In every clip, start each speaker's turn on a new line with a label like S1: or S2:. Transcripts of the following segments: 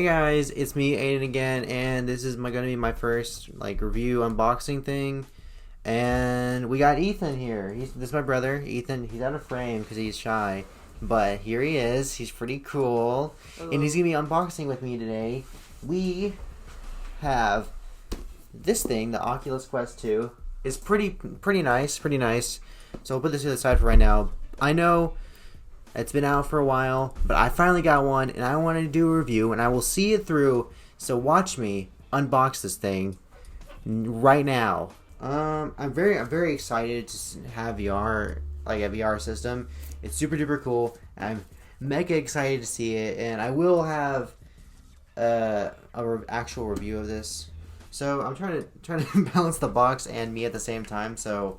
S1: Hey guys, it's me Aiden again, and this is gonna be my first review unboxing thing. And we got Ethan here. This is my brother Ethan. He's out of frame because he's shy, but here he is. He's pretty cool. Hello. And he's gonna be unboxing with me today. We have this thing, the Oculus Quest 2. It's pretty nice, So I'll put this to the side for right now. I know it's been out for a while, but I finally got one, and I wanted to do a review, and I will see it through. So watch me unbox this thing right now. I'm very excited to have VR, like a VR system. It's super duper cool. I'm mega excited to see it, and I will have actual review of this. So I'm trying to balance the box and me at the same time. So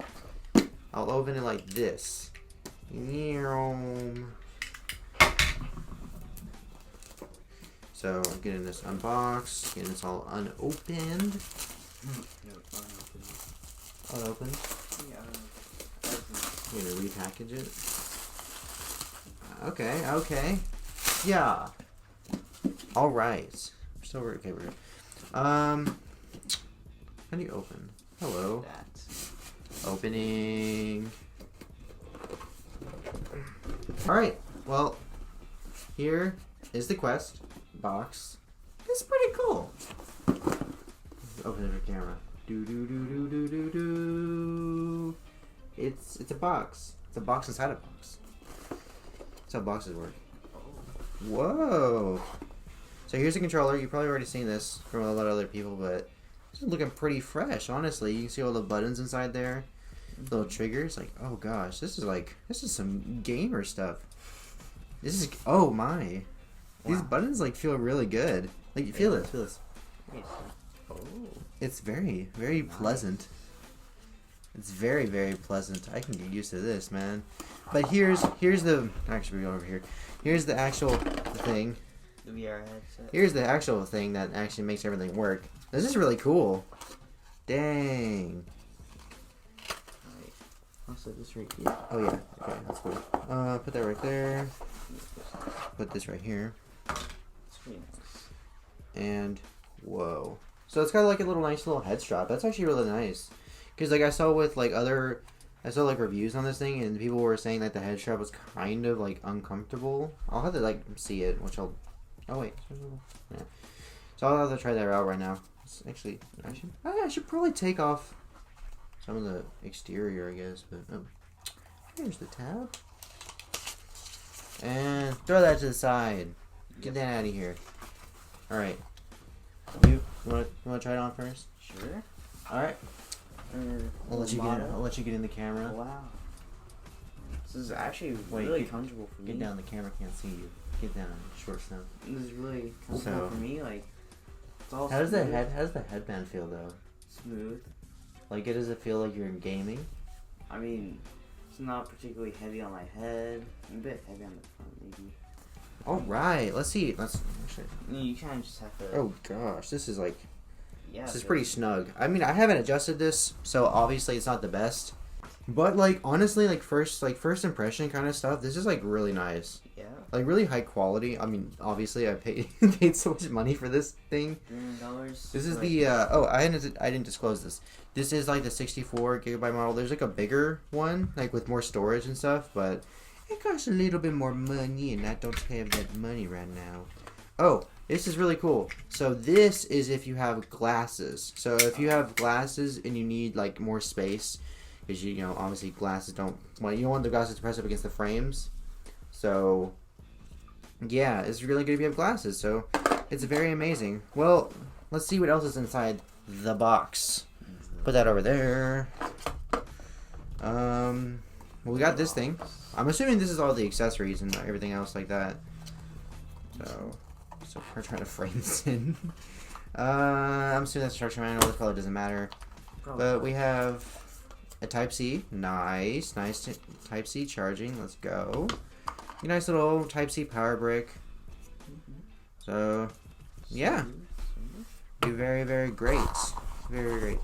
S1: I'll open it like this. So I'm getting this unboxed, getting this all unopened. Unopened? Yeah. I'm gonna repackage it. Okay. Yeah. Alright. Okay, we're good. How do you open? Hello. Opening. Alright, well, here is the Quest box. It's pretty cool. Open it for camera. It's a box. It's a box inside a box. That's how boxes work. Whoa. So here's the controller. You've probably already seen this from a lot of other people, but this is looking pretty fresh, honestly. You can see all the buttons inside there. Little triggers, oh gosh, this is some gamer stuff. Oh my, these buttons feel really good. Feel this. Oh, it's very pleasant. It's very pleasant. I can get used to this, man. But here's the actually over here. Here's the actual thing.
S2: The VR headset.
S1: Here's the actual thing that actually makes everything work. This is really cool. Dang. Also, this right here. Oh yeah, okay, that's cool. Put that right there. Put this right here.
S2: It's pretty nice.
S1: And whoa, so it's got a nice little head strap. That's actually really nice. Cause I saw with reviews on this thing, and people were saying that the head strap was kind of uncomfortable. I'll have to see it, which I'll. Oh wait, yeah. So I'll have to try that out right now. It's actually, I should probably take off some of the exterior, I guess, but here's the tab. And throw that to the side. Get that out of here. Alright. You wanna try it on first?
S2: Sure.
S1: Alright. I'll let you get in the camera.
S2: Oh, wow. This is actually really comfortable for me.
S1: Get down, the camera can't see you. Get down, short snow.
S2: This is really comfortable for me, it's all
S1: how does the headband feel though?
S2: Smooth.
S1: Does it feel like you're gaming?
S2: I mean, it's not particularly heavy on my head. A bit heavy on the front, maybe.
S1: Alright, let's see. Let's actually.
S2: You kind of just have to.
S1: Oh gosh, this is
S2: yeah,
S1: this is pretty snug. I mean, I haven't adjusted this, so obviously it's not the best. But honestly, first impression kind of stuff. This is really nice.
S2: Yeah.
S1: Really high quality. I mean, obviously I paid so much money for this thing.
S2: $300.
S1: This is the I didn't disclose this. This is the 64 gigabyte model. There's a bigger one with more storage and stuff, but it costs a little bit more money, and I don't have that money right now. Oh, this is really cool. So this is if you have glasses. So if you have glasses and you need more space, because obviously glasses don't. Well, you don't want the glasses to press up against the frames. So yeah, it's really good if you have glasses. So it's very amazing. Well, let's see what else is inside the box. Put that over there. Well, we got this thing. I'm assuming this is all the accessories and everything else like that. So we're trying to frame this in. I'm assuming that's instruction manual. This probably doesn't matter. But we have a Type-C. Nice Type-C charging. Let's go. A nice little Type-C power brick. So, yeah. Very great. Very great.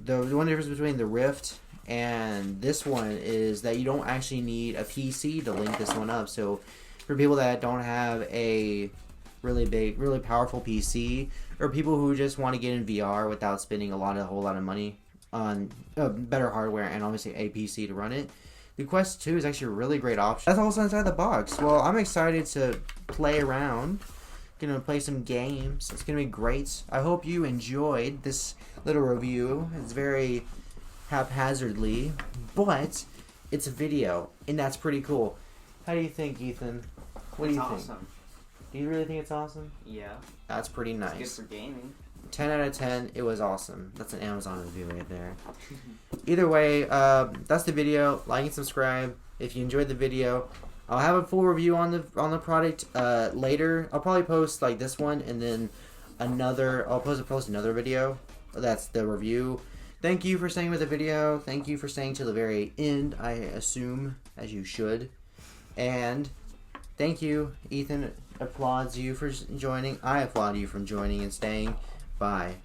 S1: The one difference between the Rift and this one is that you don't actually need a PC to link this one up. So for people that don't have a really big, really powerful PC, or people who just want to get in VR without spending a whole lot of money on better hardware and obviously a PC to run it. The Quest 2 is actually a really great option. That's also inside the box. Well, I'm excited to play around. Gonna play some games. It's gonna be great. I hope you enjoyed this little review. It's very haphazardly, but it's a video, and that's pretty cool. How do you think, Ethan? What do you think?
S2: Awesome.
S1: Do you really think it's awesome?
S2: Yeah.
S1: That's pretty nice.
S2: It's good for gaming.
S1: 10 out of 10. It was awesome. That's an Amazon review right there. Either way, that's the video. Like and subscribe if you enjoyed the video. I'll have a full review on the product later. I'll probably post like this one and then another. I'll post another video. That's the review. Thank you for staying with the video. Thank you for staying till the very end. I assume, as you should. And thank you, Ethan. Applauds you for joining. I applaud you for joining and staying. Bye.